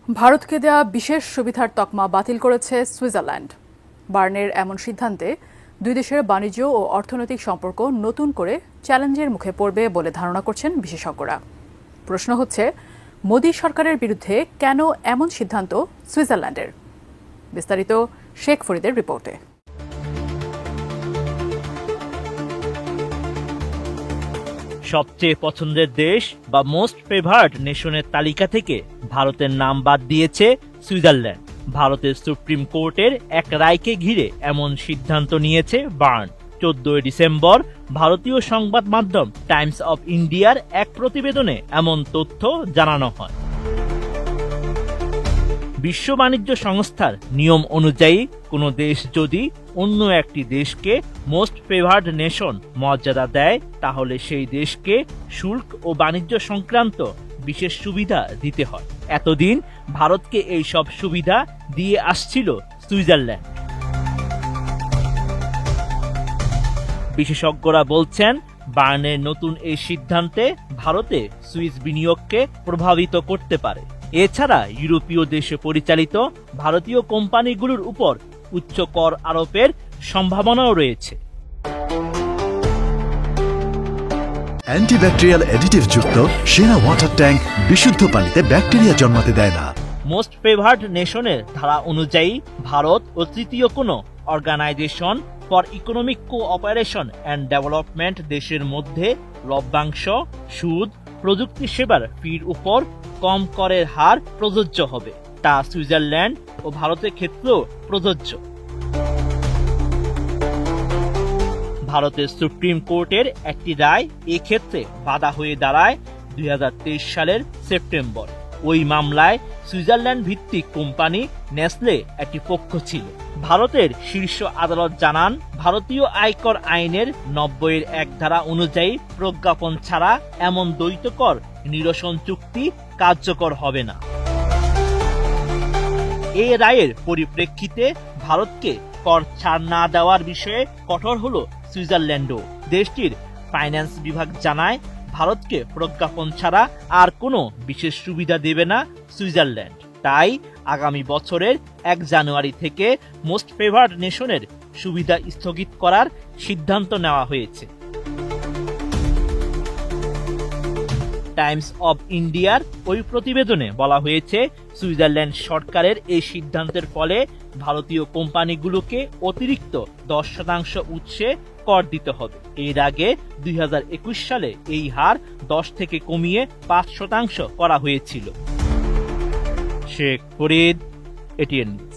ভারতকে দেয়া বিশেষ সুবিধার তকমা বাতিল করেছে সুইজারল্যান্ড। বার্নের এমন সিদ্ধান্তে দুই দেশের বাণিজ্য ও অর্থনৈতিক সম্পর্ক নতুন করে চ্যালেঞ্জের মুখে পড়বে বলে ধারণা করছেন বিশেষজ্ঞরা। প্রশ্ন হচ্ছে, মোদী সরকারের বিরুদ্ধে কেন এমন সিদ্ধান্ত সুইজারল্যান্ডের? বিস্তারিত শেখ ফরিদের রিপোর্টে। সবচেয়ে পছন্দের দেশ বা মোস্ট ফেভার্ড নেশনের তালিকা থেকে ভারতের নাম বাদ দিয়েছে সুইজারল্যান্ড। ভারতের সুপ্রিম কোর্টের এক রায়কে ঘিরে এমন সিদ্ধান্ত নিয়েছে বার্ন। 14 ডিসেম্বর ভারতীয় সংবাদ মাধ্যম টাইমস অব ইন্ডিয়ার এক প্রতিবেদনে এমন তথ্য জানানো হয়। বিশ্ব বাণিজ্য সংস্থার নিয়ম অনুযায়ী কোনো দেশ যদি অন্য একটি দেশকে মোস্ট ফেভার্ড নেশন মর্যাদা দেয়, তাহলে সেই দেশকে শুল্ক ও বাণিজ্য সংক্রান্ত বিশেষ সুবিধা দিতে হয়। এতদিন ভারতকে এই সব সুবিধা দিয়ে আসছিল সুইজারল্যান্ড। বিশেষজ্ঞরা বলছেন, বার্নের নতুন এই সিদ্ধান্তে ভারতে সুইস বিনিয়োগকে প্রভাবিত করতে পারে। এছাড়া ইউরোপীয় দেশে পরিচালিত ভারতীয় কোম্পানিগুলোর উপর উচ্চ কর আরোপের সম্ভাবনাও রয়েছে। অ্যান্টিব্যাকটেরিয়াল অ্যাডিটিভ যুক্ত সেরা ওয়াটার ট্যাঙ্ক বিশুদ্ধ পানিতে ব্যাকটেরিয়া জন্মাতে দেয় না। মোস্ট ফেভার্ড নেশনের ধারা অনুযায়ী ভারত ও তৃতীয় কোনো organisation for economic cooperation and development দেশের মধ্যে লভ্যাংশ, সুদ, প্রযুক্তি সেবার ফির উপর কম করের হার প্রযোজ্য হবে। তা সুইজারল্যান্ড ও ভারতের ক্ষেত্রেও প্রযোজ্য। ভারতের সুপ্রিম কোর্টের একটি রায় এক্ষেত্রে বাধা হয়ে দাঁড়ায় 2023 সালের সেপ্টেম্বর। ওই মামলায় সুইজারল্যান্ড ভিত্তিক কোম্পানি নেসলে একটি পক্ষ ছিল। ভারতের শীর্ষ আদালত জানান, ভারতীয় আয়কর আইনের 90-1 ধারা অনুযায়ী প্রজ্ঞাপন ছাড়া এমন দ্বৈত কর নিরসন চুক্তি কার্যকর হবে না। এই রায়ের পরিপ্রেক্ষিতে ভারতকে কর ছাড় না দেওয়ার বিষয়ে কঠোর হলো সুইজারল্যান্ডও। দেশটির ফাইন্যান্স বিভাগ জানায়, ভারতকে প্রজ্ঞাপন ছাড়া আর কোনো বিশেষ সুবিধা দেবে না সুইজারল্যান্ড। তাই আগামী বছরের 1 জানুয়ারি থেকে মোস্ট ফেভার্ড নেশনের সুবিধা স্থগিত করার সিদ্ধান্ত নেওয়া হয়েছে। টাইমস অব ইন্ডিয়ার ওই প্রতিবেদনে বলা হয়েছে, সুইজারল্যান্ড সরকারের এই সিদ্ধান্তের ফলে ভারতীয় কোম্পানিগুলোকে অতিরিক্ত 10% উৎসে কর দিতে হবে। এর আগে 2021 সালে এই হার 10 থেকে কমিয়ে 5% করা হয়েছিল। Sheikh Farid, ATN news.